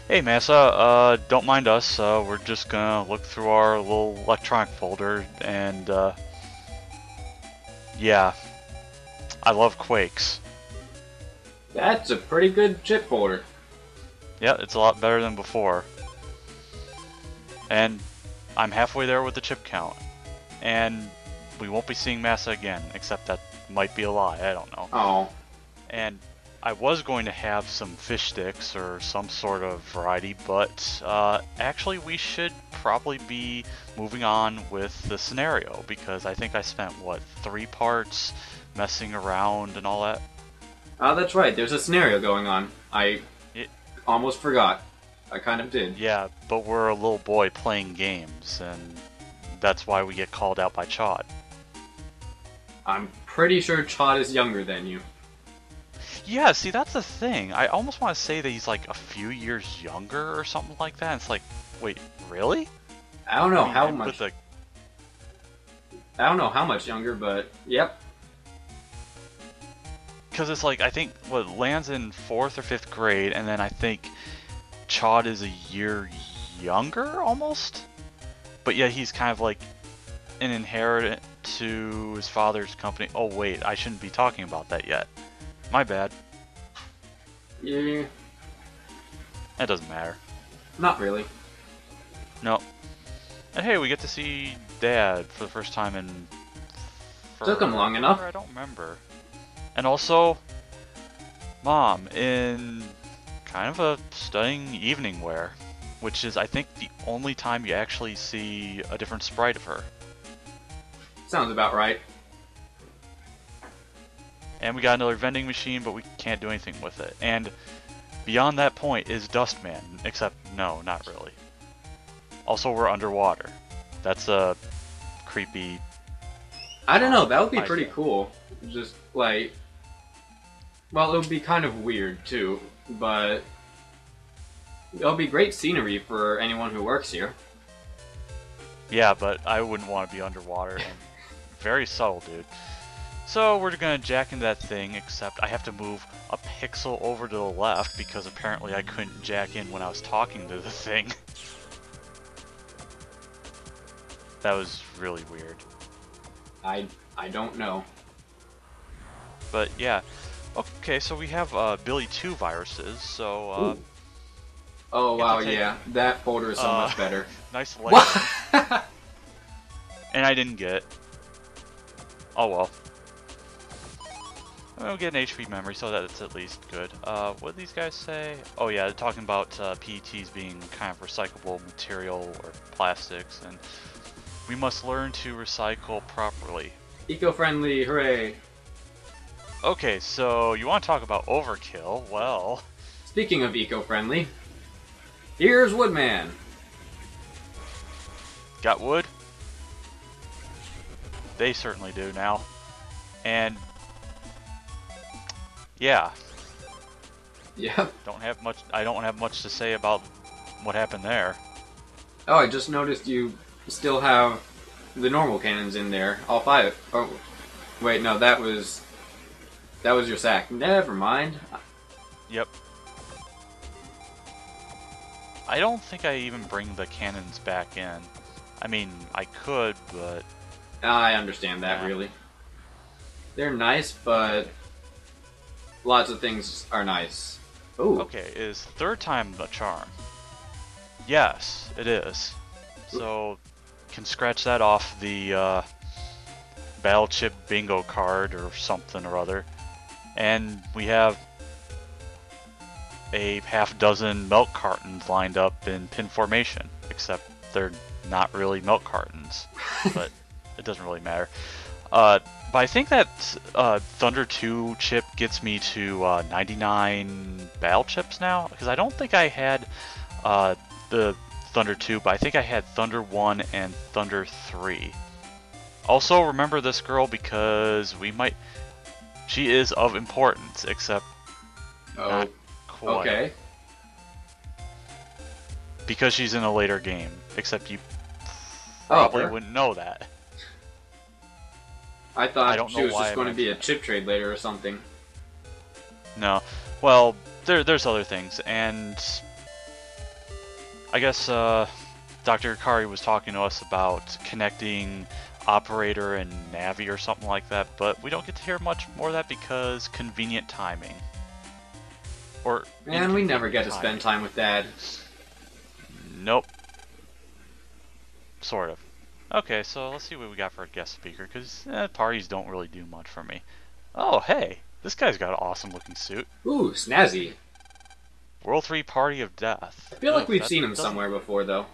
Hey Massa, don't mind us. We're just gonna look through our little electronic folder, and yeah, I love Quakes. That's a pretty good chip folder. Yeah, it's a lot better than before. And I'm halfway there with the chip count. And we won't be seeing Massa again, except that might be a lie, I don't know. Oh, And I was going to have some fish sticks or some sort of variety, but actually we should probably be moving on with the scenario because I think I spent, what, 3 parts messing around and all that? that's right. There's a scenario going on. I It, almost forgot. I kind of did. yeah, but we're a little boy playing games, and that's why we get called out by Chod. I'm pretty sure Chad is younger than you. Yeah, see, that's the thing. I almost want to say that he's like a few years younger or something like that. It's like, wait, really? I don't I know mean, how and with much. the I don't know how much younger, but yep. because it's like I think what lands in 4th or 5th grade, and then I think Chod is a year younger almost. But yeah, he's kind of like an inheritant to his father's company. Oh wait, I shouldn't be talking about that yet. My bad. Yeah, That doesn't matter. not really. No. And hey, we get to see Dad for the first time in. Took him long enough. I don't remember. And also, Mom in kind of a stunning evening wear, which is, I think, the only time you actually see a different sprite of her. Sounds about right. And we got another vending machine, but we can't do anything with it. And beyond that point is Dustman, except no, not really. Also, we're underwater. That's a creepy. I don't know. That would be idea. pretty cool. Just like, well, it would be kind of weird too, but it'll be great scenery for anyone who works here. Yeah, but I wouldn't want to be underwater. And very subtle, dude. So we're gonna jack into that thing, except I have to move a pixel over to the left because apparently I couldn't jack in when I was talking to the thing. That was really weird. I don't know. But yeah. Okay, so we have Billy 2 viruses, so Ooh. Oh get to wow, take- yeah, that folder is so much better. nice landing. What? And I didn't get. Oh well. We'll get an HP memory, so that's at least good. What did these guys say? Oh yeah, they're talking about PETs being kind of recyclable material or plastics, and we must learn to recycle properly. Eco-friendly, hooray! Okay, so you want to talk about overkill? Well, Speaking of eco-friendly, here's Woodman. got wood? They certainly do now. And yeah, Yep. I don't have much to say about what happened there. Oh, I just noticed you still have the normal cannons in there, all 5. Oh, wait, no, that was your sack. Never mind. Yep. I don't think I even bring the cannons back in. I mean, I could, but I understand that, Yeah. really. They're nice, but lots of things are nice. Ooh. okay, is 3rd time the charm? Yes, it is. So, can scratch that off the Battle Chip bingo card or something or other. And we have a half-dozen milk cartons lined up in pin formation, except they're not really milk cartons, but it doesn't really matter. But I think that Thunder 2 chip gets me to 99 battle chips now, because I don't think I had the Thunder 2, but I think I had Thunder 1 and Thunder 3. Also, remember this girl because she is of importance, except Oh, not quite. okay. Because she's in a later game, except you Oh, probably her? wouldn't know that. I thought I don't she know was why just I going to be a mentioned chip trade later or something. No. Well, there's other things, and I guess Dr. Akari was talking to us about connecting operator and Navi or something like that, but we don't get to hear much more of that because convenient timing. Or Man, we never get to timing. spend time with Dad. Nope. Sort of. Okay, so let's see what we got for a guest speaker, because parties don't really do much for me. Oh, hey! This guy's got an awesome looking suit. Ooh, snazzy. World 3 Party of Death. I feel like Ugh, we've that seen him doesn't- somewhere before, though.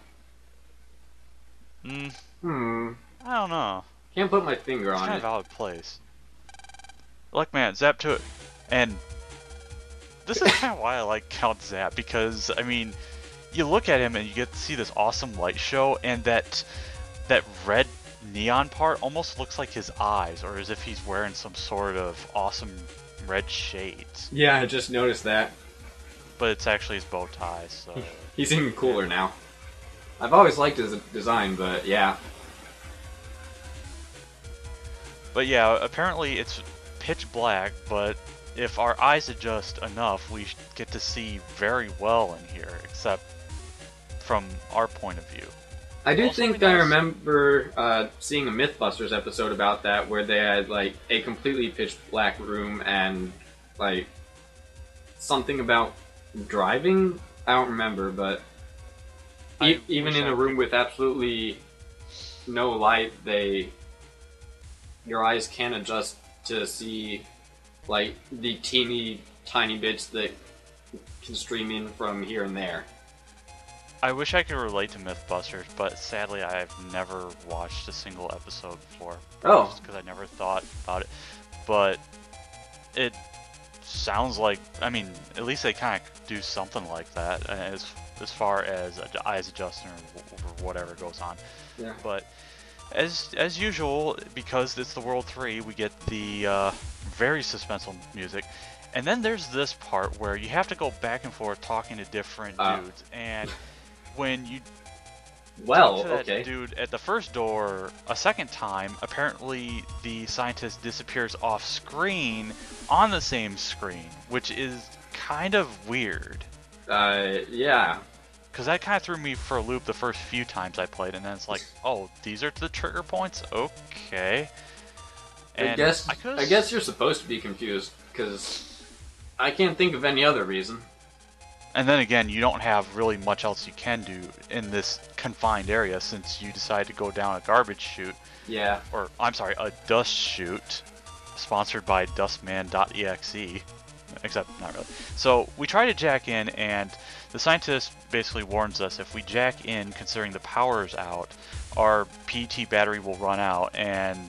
I don't know. Can't put my finger It's on kind it. of out of place. Look, man, Zap to it. And this is kind of why I like Count Zap, because, I mean, you look at him and you get to see this awesome light show, and that red neon part almost looks like his eyes, or as if he's wearing some sort of awesome red shades. Yeah, I just noticed that. But it's actually his bow tie, so... He's even cooler now. I've always liked his design, but yeah. But yeah, apparently it's pitch black, but if our eyes adjust enough, we get to see very well in here, except from our point of view. I do Also, think we I noticed- remember seeing a Mythbusters episode about that, where they had like a completely pitch black room and like something about driving. I don't remember, but even wish in I a room could- with absolutely no light, your eyes can adjust to see like the teeny tiny bits that can stream in from here and there. I wish I could relate to Mythbusters, but sadly I've never watched a single episode before. Oh. Just because I never thought about it. But it sounds like, I mean, at least they kind of do something like that as far as eyes adjusting or whatever goes on. Yeah. But as usual, because it's the World 3, we get the very suspenseful music. And then there's this part where you have to go back and forth talking to different dudes, and when you Well, talk to that okay. dude at the first door a second time, apparently the scientist disappears off screen on the same screen, which is kind of weird. Yeah. Because that kind of threw me for a loop the first few times I played, and then it's like, oh, these are the trigger points? Okay. And I guess you're supposed to be confused, because I can't think of any other reason. And then again, you don't have really much else you can do in this confined area since you decide to go down a garbage chute. Yeah. Or, I'm sorry, a dust chute, sponsored by dustman.exe. Except, not really. So, we try to jack in, and the scientist basically warns us if we jack in, considering the power's out, our PET battery will run out, and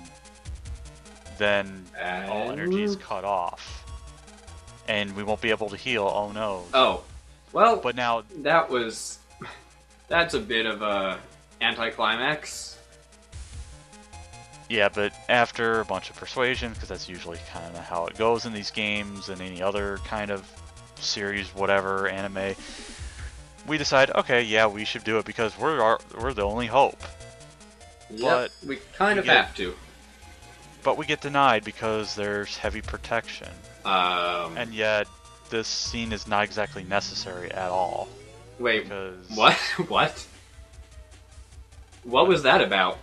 then all energy is cut off. And we won't be able to heal, oh no. Oh. Well, But now, that's a bit of a anticlimax. yeah, but after a bunch of persuasion, because that's usually kind of how it goes in these games and any other kind of series, whatever, anime, we decide, okay, yeah, we should do it because we're the only hope. Yep, But we kind of we get- have to. But we get denied because there's heavy protection. And yet, this scene is not exactly necessary at all. Wait, Because what? What? What was that about?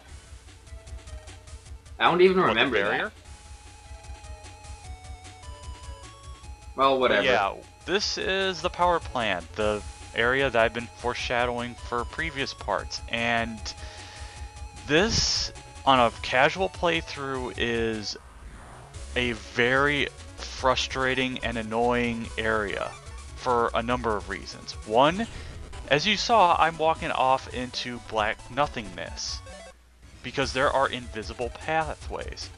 I don't even What, the remember barrier? that. Well, whatever. But yeah, this is the power plant, the area that I've been foreshadowing for previous parts, and this, on a casual playthrough, is a very frustrating and annoying area for a number of reasons. One, as you saw, I'm walking off into black nothingness because there are invisible pathways.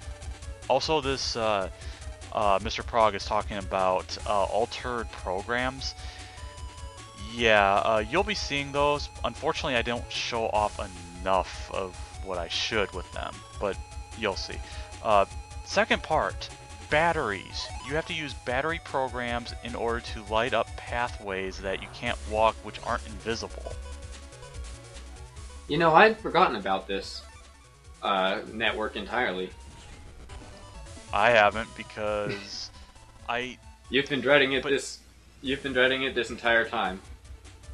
Also, this Mr. Prague is talking about altered programs. Yeah, you'll be seeing those. Unfortunately, I don't show off enough of what I should with them, but you'll see. Second part, batteries. You have to use battery programs in order to light up pathways that you can't walk, which aren't invisible. You know, I'd forgotten about this network entirely. I haven't because I You've been dreading it But- this. You've been dreading it this entire time.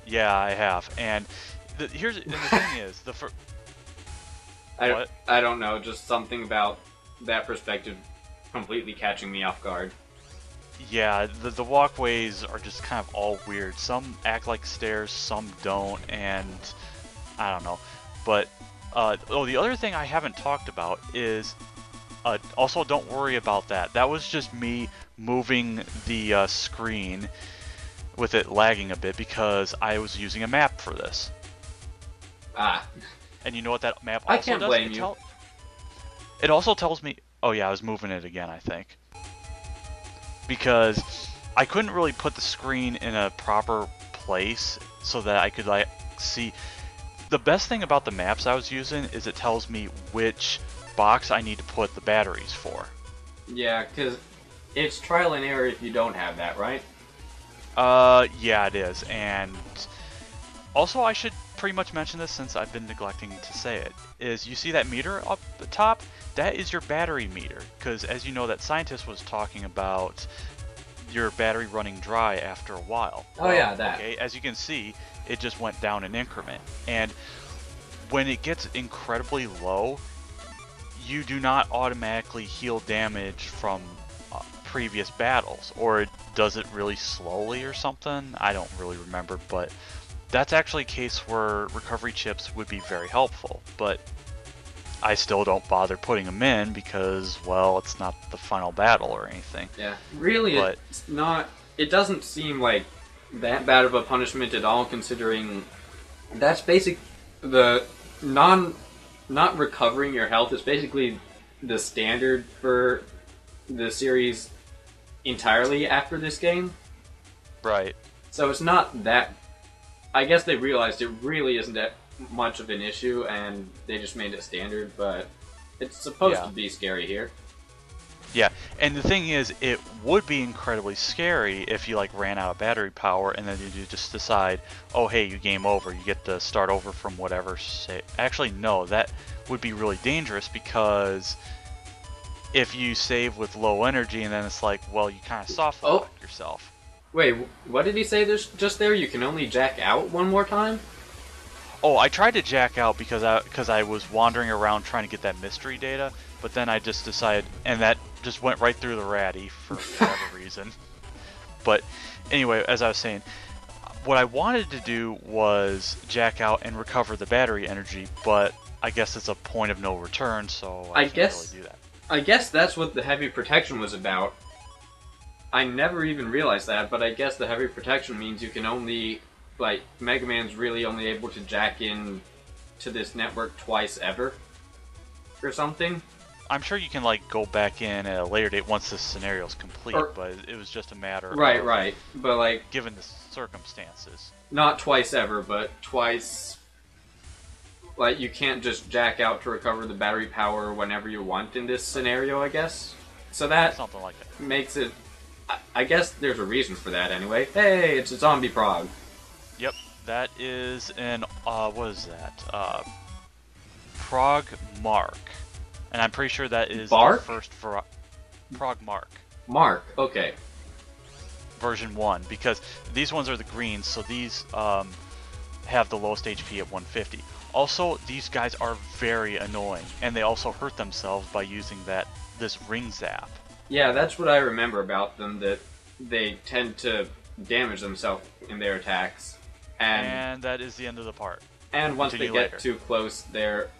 Yeah, I have. And the thing is, what? I don't know, just something about that perspective completely catching me off guard. Yeah, the walkways are just kind of all weird. Some act like stairs, some don't, and I don't know. But the other thing I haven't talked about is also don't worry about that. That was just me moving the screen with it lagging a bit because I was using a map for this. Ah, And you know what that map also I can't does? blame you. It also tells me. Oh yeah, I was moving it again, I think. Because I couldn't really put the screen in a proper place so that I could like see. The best thing about the maps I was using is it tells me which box I need to put the batteries for. Yeah, because it's trial and error if you don't have that, right? Yeah, it is. And also, I should pretty much mention this since I've been neglecting to say it, is you see that meter up the top? That is your battery meter, because as you know, that scientist was talking about your battery running dry after a while. Oh yeah, that. Okay, as you can see, it just went down an increment. And when it gets incredibly low, you do not automatically heal damage from previous battles, or does it really slowly or something? I don't really remember, but that's actually a case where recovery chips would be very helpful, but I still don't bother putting them in because, well, it's not the final battle or anything. Yeah, really, But it's not. It doesn't seem like that bad of a punishment at all, considering that's the not recovering your health is basically the standard for the series entirely after this game. right. So it's not that. I guess they realized it really isn't that much of an issue, and they just made it standard. But it's supposed Yeah. to be scary here. Yeah, and the thing is, it would be incredibly scary if you like ran out of battery power and then you just decide, oh hey, you game over, you get to start over from whatever. Actually, no, that would be really dangerous because if you save with low energy and then it's like, well, you kind of soft lock yourself. Wait, what did he say? There's just there. You can only jack out one more time. Oh, I tried to jack out because I was wandering around trying to get that mystery data, but then I just decided, and that just went right through the ratty for whatever reason. But anyway, as I was saying, what I wanted to do was jack out and recover the battery energy, but I guess it's a point of no return, so I can't really do that. I guess that's what the heavy protection was about. I never even realized that, but I guess the heavy protection means you can only, like, Mega Man's really only able to jack in to this network twice ever, or something. I'm sure you can like go back in at a later date once this scenario is complete, but it was just a matter Right, but like, given the circumstances. not twice ever, but twice. Like, you can't just jack out to recover the battery power whenever you want in this scenario, I guess. So that Something like that. makes it. I guess there's a reason for that anyway. Hey, it's a zombie prog. Yep, that is an what is that? Prog Mark, and I'm pretty sure that is Bark? the first Prog Mark. Mark, okay. Version 1, because these ones are the greens, so these have the lowest HP at 150. Also, these guys are very annoying, and they also hurt themselves by using this ring zap. Yeah, that's what I remember about them, that they tend to damage themselves in their attacks. And that is the end of the part. And once they Continue get later. too close, their